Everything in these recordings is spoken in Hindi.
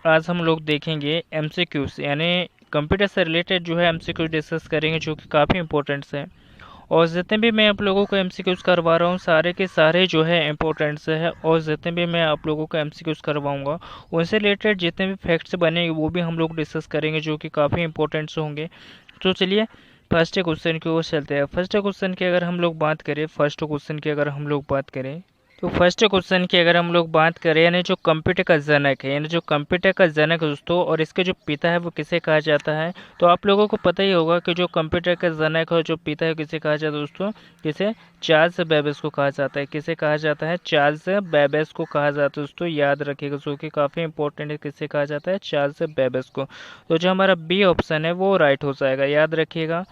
आज हम लोग देखेंगे एमसीक्यूज, यानी कंप्यूटर से रिलेटेड जो है एमसीक्यू डिस्कस करेंगे, जो कि काफ़ी इंपॉर्टेंट्स है। और जितने भी मैं आप लोगों को एमसीक्यूज करवा रहा हूँ, सारे के सारे जो है इंपॉर्टेंट्स है। और जितने भी मैं आप लोगों को एमसीक्यूज करवाऊंगा, उनसे रिलेटेड जितने भी फैक्ट्स बनेंगे वो भी हम लोग डिस्कस करेंगे, जो कि काफ़ी इंपॉर्टेंट्स होंगे। तो चलिए फर्स्ट क्वेश्चन की ओर चलते हैं। फर्स्ट क्वेश्चन की अगर हम लोग बात करें फर्स्ट क्वेश्चन की अगर हम लोग बात करें तो फर्स्ट क्वेश्चन की अगर हम लोग बात करें, यानी जो कंप्यूटर का जनक है, यानी जो कंप्यूटर का जनक है दोस्तों, और इसके जो पिता है वो किसे कहा जाता है। तो आप लोगों को पता ही होगा कि जो कंप्यूटर का जनक है, जो पिता है, किसे कहा जाता है दोस्तों। किसे? चार्ल्स बेबेज को कहा जाता है। किसे कहा जाता है? चार्ल्स बेबेज को कहा जाता है दोस्तों, याद रखिएगा, जो कि काफ़ी इंपॉर्टेंट है। किसे कहा जाता है? चार्ल्स बेबेज को। तो जो हमारा बी ऑप्शन है वो राइट हो जाएगा, याद रखिएगा।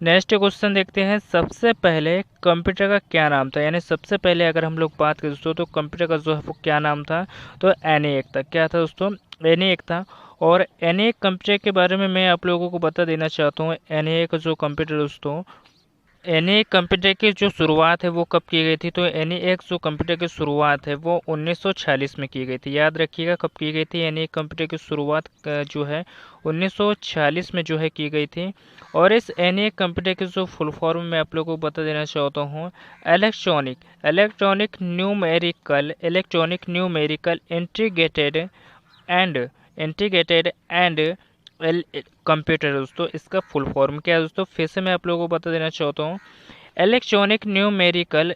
नेक्स्ट क्वेश्चन देखते हैं। सबसे पहले कंप्यूटर का क्या नाम था, यानी सबसे पहले अगर हम लोग बात करें दोस्तों, तो कंप्यूटर का जो है वो क्या नाम था। तो एनएक था। क्या था दोस्तों? एनएक था। और एनएक कंप्यूटर के बारे में मैं आप लोगों को बता देना चाहता हूँ। एनएक जो कंप्यूटर दोस्तों, एनए कंप्यूटर की जो शुरुआत है वो कब की गई थी। तो एनए जो कंप्यूटर की शुरुआत है वो 1946 में की गई थी। याद रखिएगा कब की गई थी। एनए कंप्यूटर की शुरुआत जो है 1946 में जो है की गई थी। और इस एनए कंप्यूटर की जो फुल फॉर्म मैं आप लोगों को बता देना चाहता हूँ। Electronic numerical integrated and computer दोस्तों, इसका फुल फॉर्म क्या है दोस्तों, फिर से मैं आप लोगों को बता देना चाहता हूँ। Electronic numerical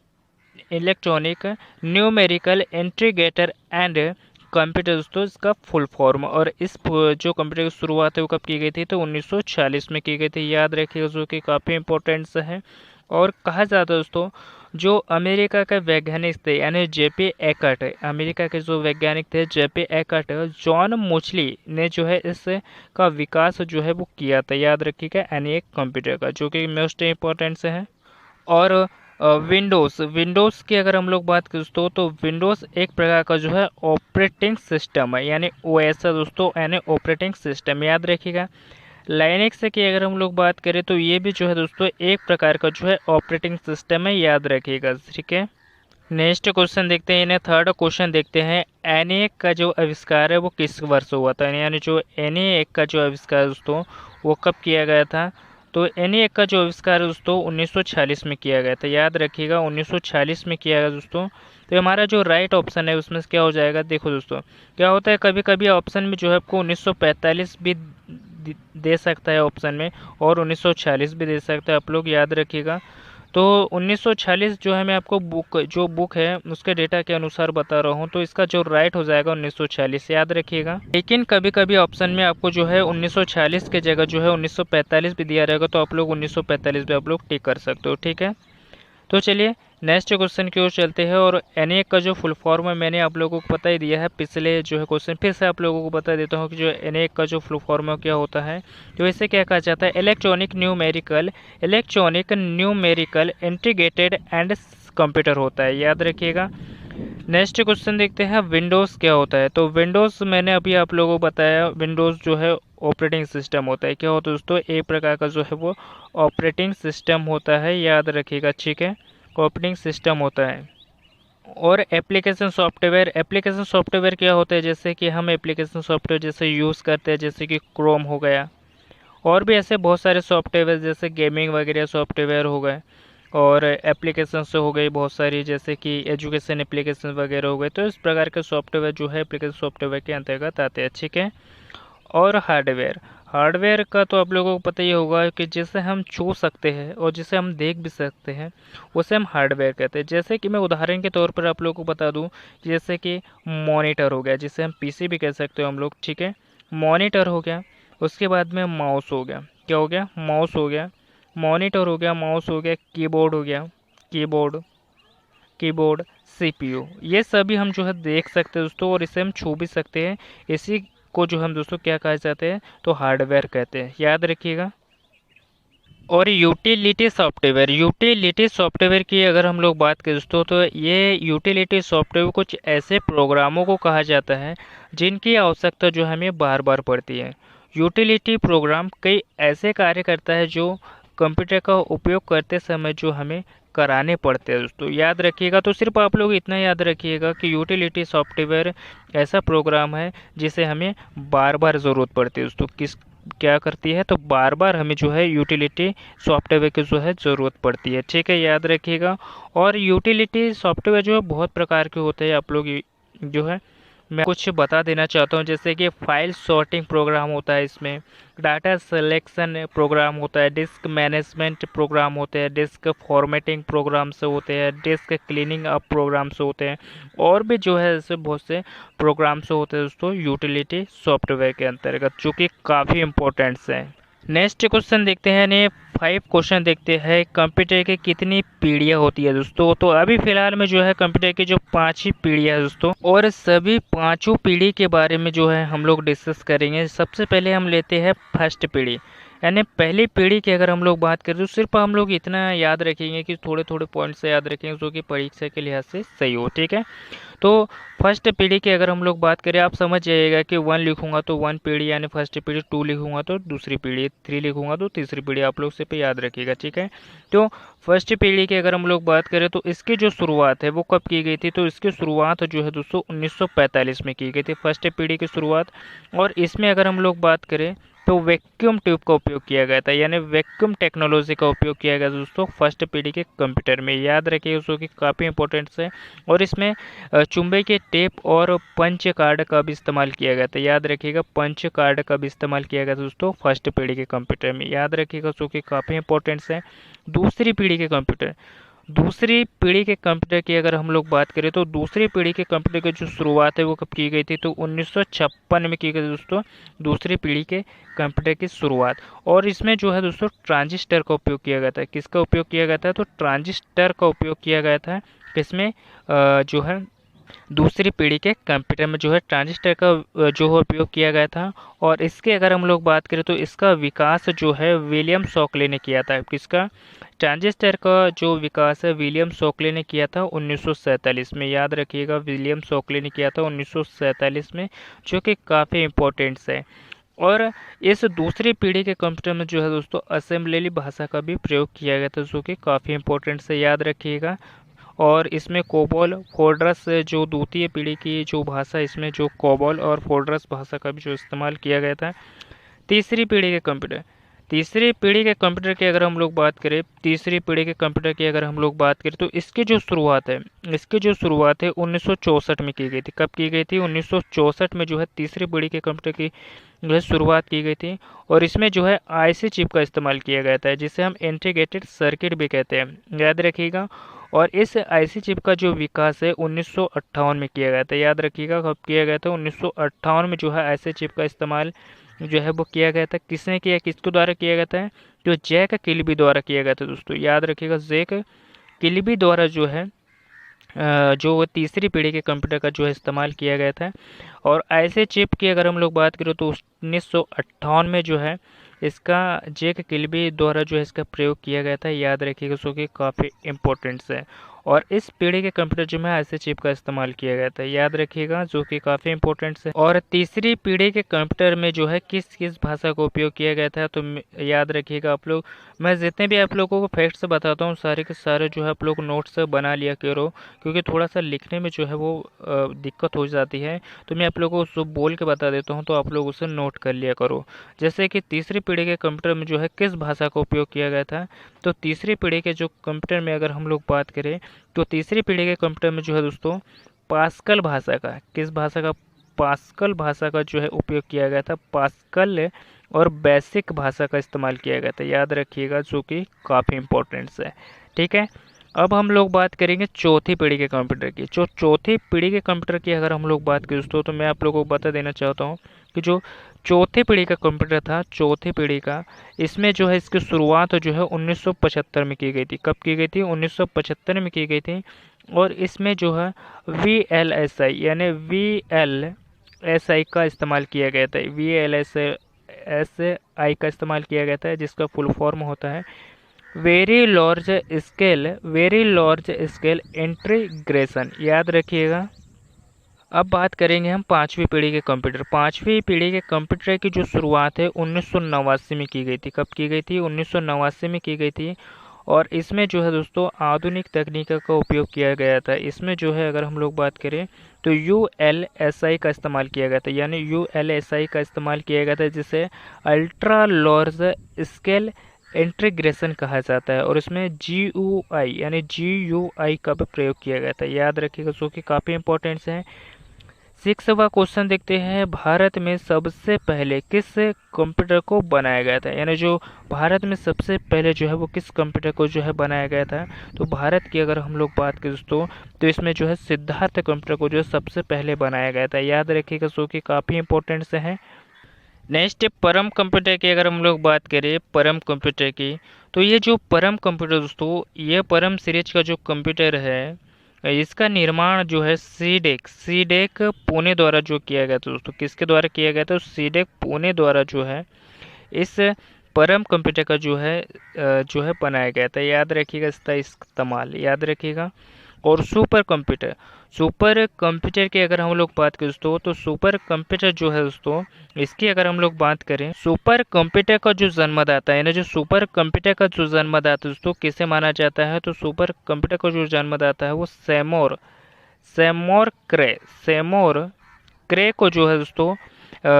integrator and computer दोस्तों, इसका फुल फॉर्म। और इस जो कंप्यूटर की शुरुआत है वो कब की गई थी। तो 1946 में की गई थी। याद रखिएगा, जो कि काफ़ी इंपॉर्टेंट है। और कहा जाता है दोस्तों, जो अमेरिका के वैज्ञानिक थे, यानी जेपी एकर्ट, अमेरिका के जो वैज्ञानिक थे जेपी एकर्ट, जॉन मोचली ने जो है इस का विकास जो है वो किया था। याद रखिएगा, यानी एक कंप्यूटर का, जो कि मोस्ट इंपॉर्टेंट से है। और विंडोज़ की अगर हम लोग बात करें दोस्तों, तो विंडोज़ एक प्रकार का जो है ऑपरेटिंग सिस्टम है, यानी ओएस है दोस्तों, यानी ऑपरेटिंग सिस्टम। याद रखिएगा। लाइनेक्स की अगर हम लोग बात करें तो ये भी जो है दोस्तों एक प्रकार का जो है ऑपरेटिंग सिस्टम है। याद रखिएगा, ठीक है। नेक्स्ट क्वेश्चन देखते हैं, इन्हें थर्ड क्वेश्चन देखते हैं। एनएक का जो आविष्कार है वो किस वर्ष हुआ था, यानी जो एनएक का जो आविष्कार है दोस्तों वो कब किया गया था। तो एनएक का जो आविष्कार है दोस्तों 1946 में किया गया था। याद रखिएगा, 1946 में किया गया दोस्तों। तो हमारा जो राइट ऑप्शन है उसमें क्या हो जाएगा। देखो दोस्तों, क्या होता है, कभी कभी ऑप्शन में जो है आपको 1945 भी दे सकता है ऑप्शन में, और 1946 भी दे सकता है। आप लोग याद रखिएगा। तो 1946 जो है, मैं आपको बुक है उसके डेटा के अनुसार बता रहा हूँ। तो इसका जो राइट हो जाएगा 1946, याद रखिएगा। लेकिन कभी कभी ऑप्शन में आपको जो है 1946 के जगह जो है 1945 भी दिया रहेगा, तो आप लोग 1945 भी आप लोग टिक कर सकते हो, ठीक है। तो चलिए नेक्स्ट क्वेश्चन की ओर चलते हैं। और एनएक का जो फुल फॉर्म है मैंने आप लोगों को बता ही दिया है पिछले जो है क्वेश्चन, फिर से आप लोगों को बता देता हूँ कि जो एनएक का जो फुल फॉर्म है क्या होता है। तो इसे क्या कहा जाता है, electronic numerical integrated and computer होता है। याद रखिएगा। नेक्स्ट क्वेश्चन देखते हैं, विंडोज़ क्या होता है। तो विंडोज़ मैंने अभी आप लोगों को बताया, विंडोज़ जो है ऑपरेटिंग सिस्टम होता है। क्या होता है दोस्तों, एक प्रकार का जो है वो ऑपरेटिंग सिस्टम होता है। याद रखिएगा, ठीक है, ऑपरेटिंग सिस्टम होता है। और एप्लीकेशन सॉफ्टवेयर क्या होता है, जैसे कि हम एप्लीकेशन सॉफ्टवेयर जैसे यूज़ करते हैं, जैसे कि क्रोम हो गया, और भी ऐसे बहुत सारे सॉफ्टवेयर जैसे गेमिंग वगैरह सॉफ्टवेयर हो गए, और एप्लीकेशन से हो गई बहुत सारी, जैसे कि एजुकेशन एप्लीकेशन वगैरह हो गए। तो इस प्रकार के सॉफ्टवेयर जो है एप्लीकेशन सॉफ्टवेयर के अंतर्गत आते हैं, ठीक है। और हार्डवेयर का तो आप लोगों को पता ही होगा कि जिसे हम छू सकते हैं और जिसे हम देख भी सकते हैं, उसे हम हार्डवेयर कहते हैं। जैसे कि मैं उदाहरण के तौर पर आप लोगों को बता दूं, जैसे कि मॉनिटर हो गया, जिसे हम पीसी भी कह सकते हो हम लोग, ठीक है। मॉनिटर हो गया, उसके बाद में माउस हो गया। क्या हो गया? माउस हो गया। मॉनिटर हो गया, माउस हो गया, कीबोर्ड हो गया, कीबोर्ड कीबोर्ड सीपीयू, ये सभी हम जो है देख सकते हैं दोस्तों, और इसे हम छू भी सकते हैं। इसी को जो हम दोस्तों क्या कहा जाते हैं, तो हार्डवेयर कहते हैं। याद रखिएगा। और यूटिलिटी सॉफ्टवेयर की अगर हम लोग बात करें दोस्तों, तो ये यूटिलिटी सॉफ्टवेयर कुछ ऐसे प्रोग्रामों को कहा जाता है जिनकी आवश्यकता जो हमें बार बार पड़ती है। यूटिलिटी प्रोग्राम कई ऐसे कार्य करता है जो कंप्यूटर का उपयोग करते समय जो हमें कराने पड़ते हैं दोस्तों, याद रखिएगा। तो सिर्फ आप लोग इतना याद रखिएगा कि यूटिलिटी सॉफ्टवेयर ऐसा प्रोग्राम है जिसे हमें बार बार ज़रूरत पड़ती है दोस्तों। किस क्या करती है, तो बार बार हमें जो है यूटिलिटी सॉफ्टवेयर की जो है ज़रूरत पड़ती है, ठीक है, याद रखिएगा। और यूटिलिटी सॉफ्टवेयर जो है बहुत प्रकार के होते हैं, आप लोग जो है मैं कुछ बता देना चाहता हूँ। जैसे कि फाइल सॉर्टिंग प्रोग्राम होता है, इसमें डाटा सिलेक्शन प्रोग्राम होता है, डिस्क मैनेजमेंट प्रोग्राम होते हैं, डिस्क फॉर्मेटिंग प्रोग्राम्स होते हैं, डिस्क क्लीनिंग अप प्रोग्राम्स होते हैं, और भी जो है ऐसे बहुत से प्रोग्राम्स होते हैं दोस्तों यूटिलिटी सॉफ्टवेयर के अंतर्गत, जो कि काफ़ी इंपॉर्टेंट्स हैं। नेक्स्ट क्वेश्चन देखते हैं, ने 5 क्वेश्चन देखते हैं, कंप्यूटर की कितनी पीढ़ियाँ होती है दोस्तों। तो अभी फिलहाल में जो है कंप्यूटर की जो 5 ही पीढ़ियाँ है दोस्तों, और सभी पांचों पीढ़ी के बारे में जो है हम लोग डिस्कस करेंगे। सबसे पहले हम लेते हैं फर्स्ट पीढ़ी, यानी पहली पीढ़ी की अगर हम लोग बात करें तो सिर्फ हम लोग इतना याद रखेंगे कि थोड़े थोड़े पॉइंट से याद रखेंगे जो कि परीक्षा के लिहाज से सही हो, ठीक है। तो फर्स्ट पीढ़ी की अगर हम लोग बात करें, आप समझ जाइएगा कि 1 लिखूंगा तो 1 पीढ़ी यानी फर्स्ट पीढ़ी, 2 लिखूंगा तो दूसरी पीढ़ी, 3 लिखूंगा तो तीसरी पीढ़ी, आप लोग से पे याद रखिएगा, ठीक है। तो फर्स्ट पीढ़ी की अगर हम लोग बात करें तो इसकी जो शुरुआत है वो कब की गई थी, तो इसकी शुरुआत जो है दोस्तों 1945 में की गई थी, फर्स्ट पीढ़ी की शुरुआत। और इसमें अगर हम लोग बात करें तो वैक्यूम ट्यूब का उपयोग किया गया था, यानी वैक्यूम टेक्नोलॉजी का उपयोग किया गया दोस्तों फर्स्ट पीढ़ी के कंप्यूटर में, याद रखिए दोस्तों कि काफ़ी इंपॉर्टेंट है। और इसमें चुंबक के टेप और पंच कार्ड का भी इस्तेमाल किया गया था, याद रखिएगा, पंच कार्ड का भी इस्तेमाल किया गया था दोस्तों फर्स्ट पीढ़ी के कंप्यूटर में, याद रखिएगा दोस्तों कि काफ़ी इंपॉर्टेंट है। दूसरी पीढ़ी के कंप्यूटर, दूसरी पीढ़ी के कंप्यूटर की अगर हम लोग बात करें तो दूसरी पीढ़ी के कंप्यूटर की जो शुरुआत है वो कब की गई थी, तो 1956 में की गई दोस्तों दूसरी पीढ़ी के कंप्यूटर की शुरुआत। और इसमें जो है दोस्तों ट्रांजिस्टर का उपयोग किया गया था, किसका उपयोग किया गया था, तो ट्रांजिस्टर का उपयोग किया गया था किसमें, जो है दूसरी पीढ़ी के कंप्यूटर में जो है ट्रांजिस्टर का जो है उपयोग किया गया था। और इसके अगर हम लोग बात करें तो इसका विकास जो है विलियम शॉकले ने किया था, किसका, ट्रांजिस्टर का जो विकास है विलियम शॉकले ने किया था 1947 में, याद रखिएगा विलियम शॉकले ने किया था 1947 में, जो कि काफ़ी इम्पोर्टेंट्स है। और इस दूसरी पीढ़ी के कंप्यूटर में जो है दोस्तों असेंबली भाषा का भी प्रयोग किया गया था, जो कि काफ़ी इंपॉर्टेंट है, याद रखिएगा। और इसमें कोबोल फोल्डरस जो द्वितीय पीढ़ी की जो भाषा, इसमें जो कोबोल और फोल्डरस भाषा का भी जो इस्तेमाल किया गया था। तीसरी पीढ़ी के कंप्यूटर, तीसरी पीढ़ी के कंप्यूटर की अगर हम लोग बात करें, तीसरी पीढ़ी के कंप्यूटर की अगर हम लोग बात करें तो इसकी जो शुरुआत है, इसकी जो शुरुआत है 1964 में की गई थी, कब की गई थी, 1964 में जो है तीसरी पीढ़ी के कंप्यूटर की जो है शुरुआत की गई थी। और इसमें जो है आईसी चिप का इस्तेमाल किया गया था, जिसे हम इंटीग्रेटेड सर्किट भी कहते हैं, याद रखिएगा। और इस आईसी चिप का जो विकास है 1958 में किया गया था, याद रखिएगा कब किया गया था, 1958 में जो है आईसी चिप का इस्तेमाल जो है वो किया गया था, किसने किया, किसके द्वारा किया गया था, जो जैक किल्बी द्वारा किया गया था दोस्तों, याद रखिएगा जैक किल्बी द्वारा जो है जो तीसरी पीढ़ी के कंप्यूटर का जो है इस्तेमाल किया गया था। और ऐसे चिप की अगर हम लोग बात करें तो 1958 में जो है इसका जैक किल्बी द्वारा जो है इसका प्रयोग किया गया था, याद रखिएगा, सो कि काफ़ी इंपॉर्टेंट्स है। और इस पीढ़ी के कंप्यूटर जो है ऐसे चिप का इस्तेमाल किया गया था, याद रखिएगा, जो कि काफ़ी इंपॉर्टेंट्स है। और तीसरी पीढ़ी के कंप्यूटर में जो है किस किस भाषा का उपयोग किया गया था, तो याद रखिएगा आप लोग, मैं जितने भी आप लोगों को फैक्ट्स बताता हूँ सारे के सारे जो है आप लोग नोट्स बना लिया करो, क्योंकि थोड़ा सा लिखने में जो है वो दिक्कत हो जाती है। तो मैं आप लोगों को बोल के बता देता हूँ, तो आप लोग उसे नोट कर लिया करो। जैसे कि तीसरी पीढ़ी के कंप्यूटर में जो है किस भाषा का उपयोग किया गया था, तो तीसरी पीढ़ी के जो कंप्यूटर में अगर हम लोग बात करें तो तीसरी पीढ़ी के कंप्यूटर में जो है दोस्तों पास्कल भाषा का, किस भाषा का, पास्कल भाषा का जो है उपयोग किया गया था, पास्कल और बेसिक भाषा का इस्तेमाल किया गया था, याद रखिएगा, जो कि काफ़ी इंपॉर्टेंट्स है, ठीक है। अब हम लोग बात करेंगे चौथी पीढ़ी के कंप्यूटर की। जो चौथी पीढ़ी के कंप्यूटर की अगर हम लोग बात करें दोस्तों, तो मैं आप लोगों को बता देना चाहता हूँ कि जो चौथी पीढ़ी का कंप्यूटर था, चौथी पीढ़ी का, इसमें जो है इसकी शुरुआत जो है 1975 में की गई थी, कब की गई थी, 1975 में की गई थी। और इसमें जो है VLSI यानी VLSI का इस्तेमाल किया गया था, VLSI का इस्तेमाल किया गया था, जिसका फुल फॉर्म होता है वेरी लार्ज स्केल इंटीग्रेशन, याद रखिएगा। अब बात करेंगे हम पांचवी पीढ़ी के कंप्यूटर। पांचवी पीढ़ी के कंप्यूटर की जो शुरुआत है 1989 में की गई थी, कब की गई थी, 1989 में की गई थी। और इसमें जो है दोस्तों आधुनिक तकनीक का उपयोग किया गया था। इसमें जो है अगर हम लोग बात करें तो यूएलएसआई का इस्तेमाल किया गया था, यानी यूएलएसआई का इस्तेमाल किया गया था जिसे अल्ट्रा लार्ज स्केल इंटीग्रेशन कहा जाता है, और इसमें जीयूआई यानी जीयूआई का भी प्रयोग किया गया था। याद रखिएगा, जो कि काफ़ी इंपॉर्टेंट है। 6वां क्वेश्चन देखते हैं, भारत में सबसे पहले किस कंप्यूटर को बनाया गया था, यानी जो भारत में सबसे पहले जो है वो किस कंप्यूटर को जो है बनाया गया था। तो भारत की अगर हम लोग बात करें दोस्तों तो इसमें जो है सिद्धार्थ कंप्यूटर को जो है सबसे पहले बनाया गया था। याद रखिएगा, जो कि काफ़ी इंपॉर्टेंट से है। नेक्स्ट परम कंप्यूटर की अगर हम लोग बात करें, परम कंप्यूटर की, तो ये जो परम कंप्यूटर दोस्तों, ये परम सीरीज का जो कंप्यूटर है इसका निर्माण जो है सीडेक पुणे द्वारा जो किया गया था दोस्तों। किसके द्वारा किया गया था? सीडेक पुणे द्वारा जो है इस परम कंप्यूटर का जो है बनाया गया था। याद रखिएगा इसका इस्तेमाल, याद रखिएगा। और सुपर कंप्यूटर की अगर हम लोग बात करें दोस्तों, तो सुपर कंप्यूटर जो है दोस्तों, इसकी अगर हम लोग बात करें, सुपर कंप्यूटर का जो जन्मदाता है ना, जो सुपर कंप्यूटर का जो जन्मदाता दोस्तों किसे माना जाता है, तो सुपर कंप्यूटर का जो जन्मदाता है वो सेमोर क्रे को जो है दोस्तों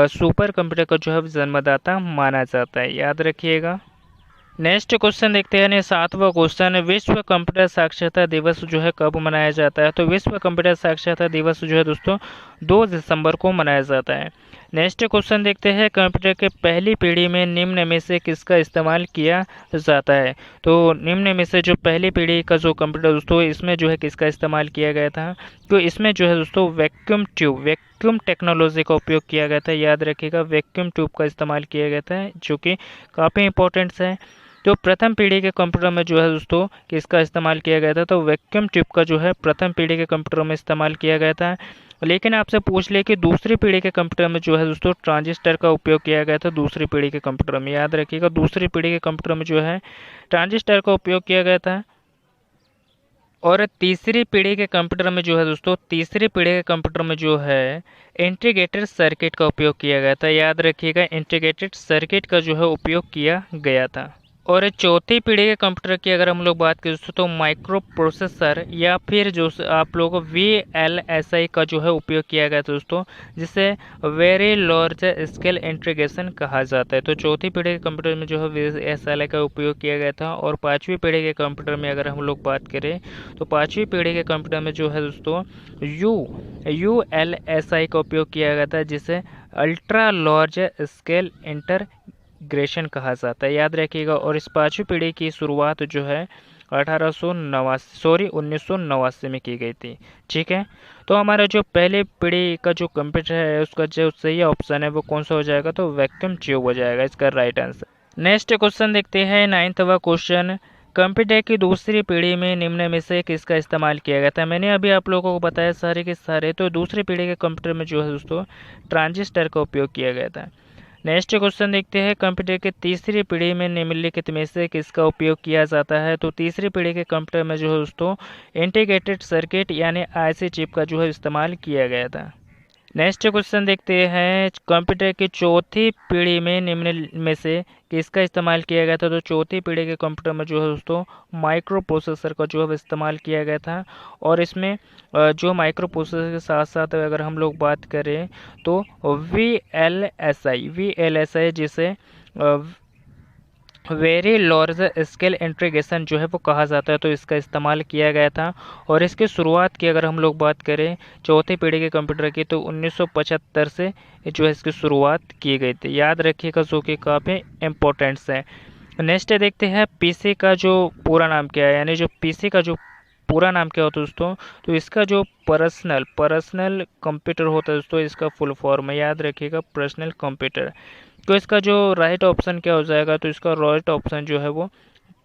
सुपर कंप्यूटर का जो है जन्मदाता माना जाता है। याद रखिएगा। नेक्स्ट क्वेश्चन देखते हैं, 7वां क्वेश्चन, विश्व कंप्यूटर साक्षरता दिवस जो है कब मनाया जाता है। तो विश्व कंप्यूटर साक्षरता दिवस जो है दोस्तों 2 दिसंबर को मनाया जाता है। नेक्स्ट क्वेश्चन देखते हैं, कंप्यूटर के पहली पीढ़ी में निम्न में से किसका इस्तेमाल किया जाता है। तो निम्न में से जो पहली पीढ़ी का जो कंप्यूटर दोस्तों, इसमें जो है किसका इस्तेमाल किया गया था। तो इसमें जो है दोस्तों वैक्यूम टेक्नोलॉजी का उपयोग किया गया था। याद रखिएगा, वैक्यूम ट्यूब का इस्तेमाल किया गया था, जो कि काफ़ी इंपॉर्टेंट है। जो प्रथम पीढ़ी के कंप्यूटर में जो है दोस्तों किसका इस्तेमाल किया गया था, तो वैक्यूम ट्यूब का जो है प्रथम पीढ़ी के कंप्यूटर में इस्तेमाल किया गया था। लेकिन आपसे पूछ ले कि दूसरी पीढ़ी के कंप्यूटर में जो है दोस्तों ट्रांजिस्टर का उपयोग किया गया था। दूसरी पीढ़ी के कंप्यूटर में, याद रखिएगा, दूसरी पीढ़ी के कंप्यूटर में जो है ट्रांजिस्टर का उपयोग किया गया था। और तीसरी पीढ़ी के कंप्यूटर में जो है दोस्तों, तीसरी पीढ़ी के कंप्यूटर में जो है इंटीग्रेटेड सर्किट का उपयोग किया गया था। याद रखिएगा, इंटीग्रेटेड सर्किट का जो है उपयोग किया गया था। और चौथी पीढ़ी के कंप्यूटर की अगर हम लोग बात करें दोस्तों, तो माइक्रो प्रोसेसर या फिर जो आप लोगों को VLSI का जो है उपयोग किया गया था दोस्तों, जिसे वेरी लार्ज स्केल इंटीग्रेशन कहा जाता है। तो चौथी पीढ़ी के कंप्यूटर में जो है VLSI का उपयोग किया गया था। और पाँचवीं पीढ़ी के कंप्यूटर में अगर हम लोग बात करें, तो पाँचवीं पीढ़ी के कंप्यूटर में जो है दोस्तों ULSI का उपयोग किया गया था, जिसे अल्ट्रा लार्ज स्केल इंटीग्रेशन कहा जाता है। याद रखिएगा। और इस पांचवी पीढ़ी की शुरुआत जो है 1989 में की गई थी। ठीक है, तो हमारा जो पहले पीढ़ी का जो कंप्यूटर है उसका जो सही ऑप्शन है वो कौन सा हो जाएगा, तो वैक्यूम ट्यूब हो जाएगा इसका राइट आंसर। नेक्स्ट क्वेश्चन देखते हैं, 9वां क्वेश्चन, कंप्यूटर की दूसरी पीढ़ी में निम्न में से किसका इस्तेमाल किया गया था। मैंने अभी आप लोगों को बताया सारे के सारे, तो दूसरी पीढ़ी के कंप्यूटर में जो है दोस्तों ट्रांजिस्टर का उपयोग किया गया था। नेक्स्ट क्वेश्चन देखते हैं, कंप्यूटर के तीसरी पीढ़ी में निम्नलिखित में से किसका उपयोग किया जाता है। तो तीसरी पीढ़ी के कंप्यूटर में जो है दोस्तों इंटीग्रेटेड सर्किट यानी IC चिप का जो है इस्तेमाल किया गया था। नेक्स्ट क्वेश्चन देखते हैं, कंप्यूटर की चौथी पीढ़ी में निम्न में से किसका इस्तेमाल किया गया था। तो चौथी पीढ़ी के कंप्यूटर में जो है दोस्तों माइक्रो प्रोसेसर का जो है इस्तेमाल किया गया था। और इसमें जो माइक्रो प्रोसेसर के साथ साथ अगर हम लोग बात करें तो VLSI जिसे वेरी लार्ज स्केल इंटीग्रेशन जो है वो कहा जाता है, तो इसका इस्तेमाल किया गया था। और इसकी शुरुआत की अगर हम लोग बात करें चौथी पीढ़ी के कंप्यूटर की, तो 1975 से जो है इसकी शुरुआत की गई थी। याद रखिएगा, जो कि काफ़ी इम्पोर्टेंट्स है। नेक्स्ट देखते हैं, पीसी का जो पूरा नाम क्या है, यानी जो पीसी का जो पूरा नाम क्या होता है दोस्तों, तो इसका जो पर्सनल कंप्यूटर होता है दोस्तों, इसका फुल फॉर्म है। याद रखिएगा, पर्सनल कंप्यूटर। तो इसका जो राइट ऑप्शन क्या हो जाएगा, तो इसका राइट ऑप्शन जो है वो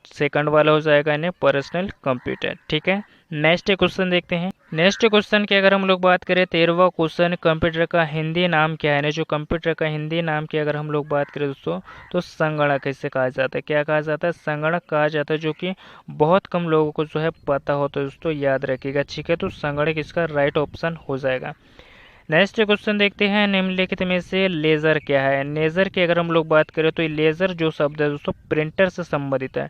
सेकंड वाला हो जाएगा, यानी पर्सनल कंप्यूटर। ठीक है, नेक्स्ट क्वेश्चन देखते हैं। नेक्स्ट क्वेश्चन की अगर हम लोग बात करें, 13वां क्वेश्चन, कंप्यूटर का हिंदी नाम क्या है। जो कंप्यूटर का हिंदी नाम की अगर हम लोग बात करें दोस्तों, तो संगणक इसे कहा जाता है। क्या कहा जाता है? संगणक कहा जाता है, जो कि बहुत कम लोगों को जो है पता होता है दोस्तों। याद रखिएगा। ठीक है, तो संगणक इसका राइट ऑप्शन हो जाएगा। नेक्स्ट क्वेश्चन देखते हैं, निम्नलिखित में से लेज़र क्या है। लेज़र की अगर हम लोग बात करें तो ये लेज़र जो शब्द है दोस्तों प्रिंटर से संबंधित है।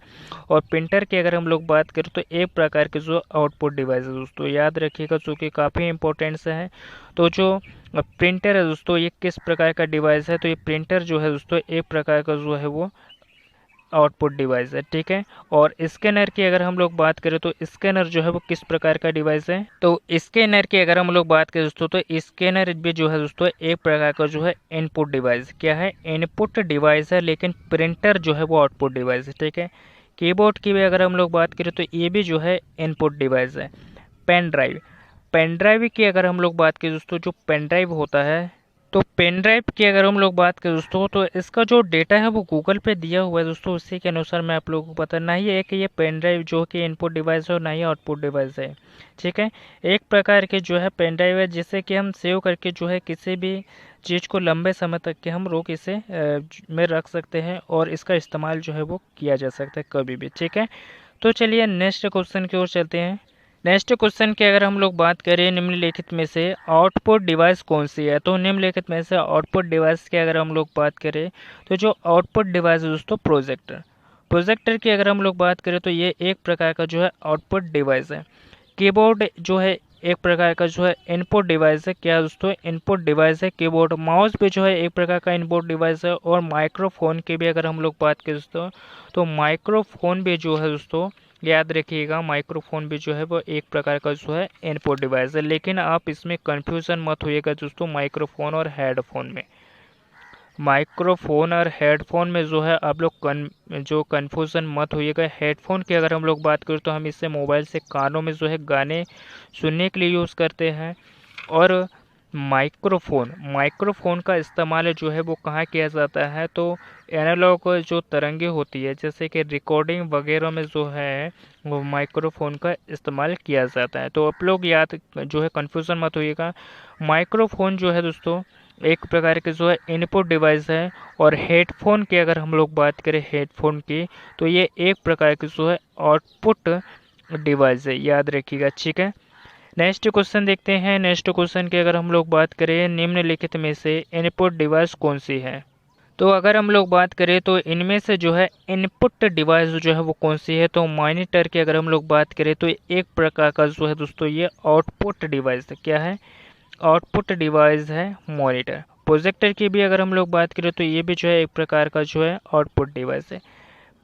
और प्रिंटर की अगर हम लोग बात करें तो एक प्रकार के जो आउटपुट डिवाइस है दोस्तों, याद रखिएगा, जो कि काफ़ी इंपॉर्टेंट है। तो जो प्रिंटर है दोस्तों ये किस प्रकार का डिवाइस है, तो ये प्रिंटर जो है दोस्तों एक प्रकार का जो है वो आउटपुट डिवाइस है, ठीक है। और स्कैनर की अगर हम लोग बात करें तो स्कैनर जो है वो किस प्रकार का डिवाइस है, तो स्कैनर की अगर हम लोग बात करें दोस्तों तो स्कैनर भी जो है दोस्तों एक प्रकार का जो है इनपुट डिवाइस, क्या है, इनपुट डिवाइस है। लेकिन प्रिंटर जो है वो आउटपुट डिवाइस है, ठीक है। कीबोर्ड की भी अगर हम लोग बात करें तो ये भी जो है इनपुट डिवाइस है। पेन ड्राइव, पेन ड्राइव की अगर हम लोग बात करें दोस्तों, जो पेन ड्राइव होता है, तो पेन ड्राइव की अगर हम लोग बात करें दोस्तों तो इसका जो डेटा है वो गूगल पे दिया हुआ है दोस्तों, उसी के अनुसार मैं आप लोगों को पता ना ही है कि ये पेन ड्राइव जो कि इनपुट डिवाइस है और ना ही आउटपुट डिवाइस है, ठीक है। एक प्रकार के जो है पेन ड्राइव है जिससे कि हम सेव करके जो है किसी भी चीज़ को लंबे समय तक के हम रोक इसे में रख सकते हैं और इसका इस्तेमाल जो है वो किया जा सकता है कभी भी, ठीक है। तो चलिए नेक्स्ट क्वेश्चन की ओर चलते हैं। नेक्स्ट क्वेश्चन की अगर हम लोग बात करें, निम्नलिखित में से आउटपुट डिवाइस कौन सी है। तो निम्नलिखित में से आउटपुट डिवाइस की अगर हम लोग बात करें तो जो आउटपुट डिवाइस है दोस्तों प्रोजेक्टर, प्रोजेक्टर की अगर हम लोग बात करें तो ये एक प्रकार का जो है आउटपुट डिवाइस है। कीबोर्ड जो है एक प्रकार का जो है इनपुट डिवाइस है, क्या दोस्तों, इनपुट डिवाइस है कीबोर्ड। माउस भी जो है एक प्रकार का इनपुट डिवाइस है। और माइक्रोफोन की भी अगर हम लोग बात करें दोस्तों तो माइक्रोफोन भी जो है दोस्तों, याद रखिएगा, माइक्रोफोन भी जो है वो एक प्रकार का जो है इनपुट डिवाइस है। लेकिन आप इसमें कंफ्यूजन मत होइएगा दोस्तों माइक्रोफोन और हेडफोन में। माइक्रोफोन और हेडफोन में जो है आप लोग जो कन्फ्यूज़न मत होइएगा। हेडफोन की अगर हम लोग बात करें तो हम इससे मोबाइल से कानों में जो है गाने सुनने के लिए यूज़ करते हैं। और माइक्रोफोन, माइक्रोफोन का इस्तेमाल जो है वो कहाँ किया जाता है, तो एनालॉग जो तरंगे होती है जैसे कि रिकॉर्डिंग वगैरह में जो है वो माइक्रोफोन का इस्तेमाल किया जाता है। तो आप लोग याद जो है कन्फ्यूज़न मत होइएगा। माइक्रोफोन जो है दोस्तों एक प्रकार के जो है इनपुट डिवाइस है। और हेडफोन की अगर हम लोग बात करें हेडफोन की, तो ये एक प्रकार की जो है आउटपुट डिवाइस है, याद रखिएगा, ठीक है। नेक्स्ट क्वेश्चन देखते हैं। नेक्स्ट क्वेश्चन की अगर हम लोग बात करें, निम्नलिखित में से इनपुट डिवाइस कौन सी है। तो अगर हम लोग बात करें तो इनमें से जो है इनपुट डिवाइस जो है वो कौन सी है, तो मॉनिटर की अगर हम लोग बात करें तो एक प्रकार का जो है दोस्तों ये आउटपुट डिवाइस है, क्या है, आउटपुट डिवाइस है मॉनिटर। प्रोजेक्टर की भी अगर हम लोग बात करें तो ये भी जो है एक प्रकार का जो है आउटपुट डिवाइस है।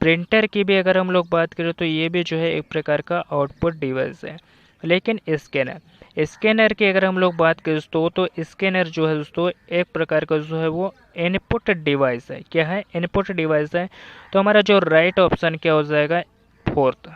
प्रिंटर की भी अगर हम लोग बात करें तो ये भी जो है एक प्रकार का आउटपुट डिवाइस है। लेकिन स्कैनर, स्कैनर की अगर हम लोग बात करें दोस्तों तो स्कैनर जो है दोस्तों एक प्रकार का जो है वो इनपुट डिवाइस है, क्या है, इनपुट डिवाइस है। तो हमारा जो राइट ऑप्शन क्या हो जाएगा, फोर्थ।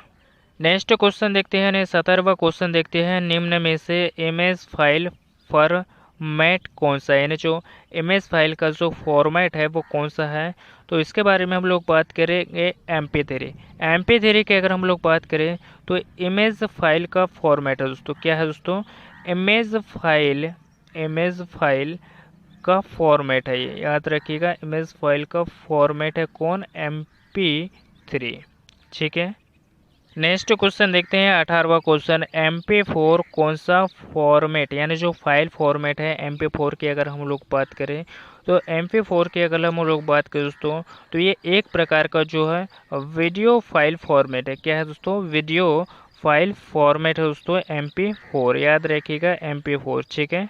नेक्स्ट क्वेश्चन देखते हैं, 17वां क्वेश्चन देखते हैं। निम्न में से इमेज फाइल फॉर्मेट कौन सा है, यानी जो इमेज फाइल का जो फॉर्मेट है वो कौन सा है। तो इसके बारे में हम लोग बात करेंगे MP3। MP3 की अगर हम लोग बात करें तो इमेज फाइल का फॉर्मेट है दोस्तों, क्या है दोस्तों, इमेज फाइल, इमेज फाइल का फॉर्मेट है ये, याद रखिएगा, इमेज फाइल का फॉर्मेट है कौन, MP3, ठीक है। नेक्स्ट क्वेश्चन देखते हैं, 18वां क्वेश्चन। MP4 कौन सा फॉर्मेट, यानी जो फाइल फॉर्मेट है MP4 की अगर हम लोग बात करें तो MP4 की अगर हम लोग बात करें दोस्तों तो ये एक प्रकार का जो है वीडियो फाइल फॉर्मेट है, क्या है दोस्तों, वीडियो फाइल फॉर्मेट है दोस्तों MP4, याद रखिएगा MP4, ठीक है।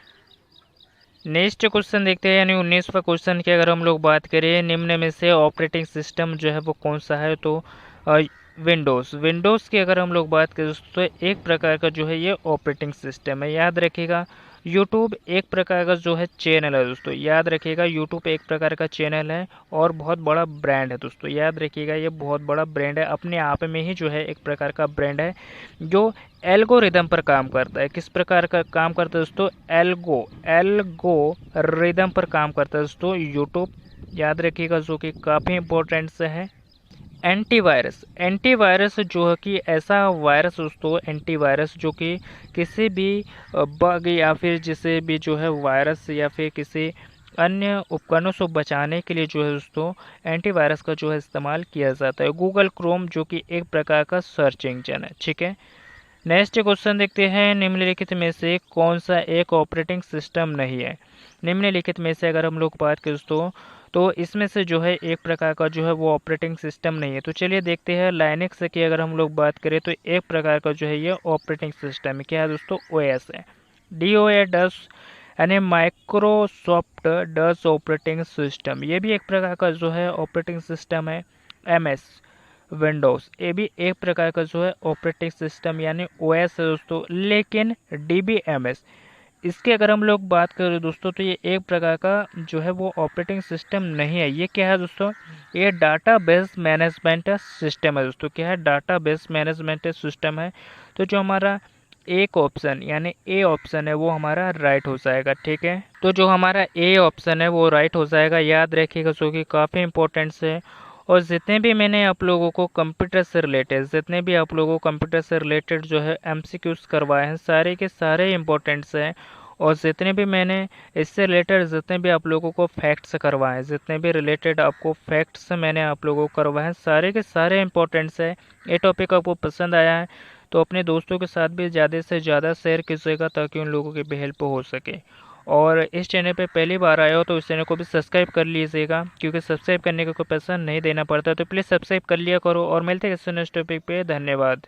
नेक्स्ट क्वेश्चन देखते हैं, यानी 19वां क्वेश्चन की अगर हम लोग बात करें, निम्न में से ऑपरेटिंग सिस्टम जो है वो कौन सा है, तो विंडोज़, विंडोज़ की अगर हम लोग बात करें तो एक प्रकार का जो है ये ऑपरेटिंग सिस्टम है, याद रखिएगा। यूट्यूब एक प्रकार का जो है चैनल है दोस्तों, याद रखिएगा, यूट्यूब एक प्रकार का चैनल है और बहुत बड़ा ब्रांड है दोस्तों, याद रखिएगा, ये बहुत बड़ा ब्रांड है, अपने आप में ही जो है एक प्रकार का ब्रांड है जो एल्गोरिदम पर काम करता है। किस प्रकार का काम करता है दोस्तों, एल्गोरिदम पर काम करता है दोस्तों यूट्यूब, याद रखिएगा, जो कि काफ़ी इंपॉर्टेंट से है। एंटीवायरस, एंटीवायरस जो है कि ऐसा वायरस दोस्तों, एंटीवायरस जो कि किसी भी बग या फिर जिसे भी जो है वायरस या फिर किसी अन्य उपकरणों से बचाने के लिए जो है दोस्तों एंटीवायरस का जो है इस्तेमाल किया जाता है। गूगल क्रोम जो कि एक प्रकार का सर्च इंजन है, ठीक है। नेक्स्ट क्वेश्चन देखते हैं, निम्नलिखित में से कौन सा एक ऑपरेटिंग सिस्टम नहीं है। निम्नलिखित में से अगर हम लोग बात करें दोस्तों, तो इसमें से जो है एक प्रकार का जो है वो ऑपरेटिंग सिस्टम नहीं है। तो चलिए देखते हैं, लाइनक्स की अगर हम लोग बात करें तो एक प्रकार का जो है ये ऑपरेटिंग सिस्टम है। क्या है दोस्तों? ओएस है। DOS यानी माइक्रोसॉफ्ट डस ऑपरेटिंग सिस्टम, ये भी एक प्रकार का जो है ऑपरेटिंग सिस्टम है। MS विंडोज़, ये भी एक प्रकार का जो है ऑपरेटिंग सिस्टम यानी ओएस है दोस्तों। लेकिन DBMS, इसके अगर हम लोग बात करें दोस्तों, तो ये एक प्रकार का जो है वो ऑपरेटिंग सिस्टम नहीं है। ये क्या है दोस्तों? ये डाटाबेस मैनेजमेंट सिस्टम है दोस्तों। क्या है? डाटाबेस मैनेजमेंट सिस्टम है। तो जो हमारा एक ऑप्शन यानी ए ऑप्शन है वो हमारा राइट हो जाएगा। ठीक है, तो जो हमारा ए ऑप्शन है वो राइट हो जाएगा, याद रखिएगा, जो कि काफ़ी इंपॉर्टेंट है। और जितने भी मैंने आप लोगों को कंप्यूटर से रिलेटेड जो है MCQs करवाए हैं, सारे के सारे इंपॉर्टेंट्स हैं। और जितने भी मैंने इससे रिलेटेड जितने भी आप लोगों को फैक्ट्स करवाए हैं, जितने भी रिलेटेड आपको फैक्ट्स मैंने आप लोगों को करवाए हैं, सारे के सारे इंपॉर्टेंट्स हैं। ये टॉपिक आपको पसंद आया है तो अपने दोस्तों के साथ भी ज़्यादा से ज़्यादा शेयर कीजिएगा, ताकि उन लोगों की भी हेल्प हो सके। और इस चैनल पे पहली बार आए हो तो इस चैनल को भी सब्सक्राइब कर लीजिएगा, क्योंकि सब्सक्राइब करने का कोई पैसा नहीं देना पड़ता। तो प्लीज़ सब्सक्राइब कर लिया करो, और मिलते हैं किसी नेक्स्ट टॉपिक पे। धन्यवाद।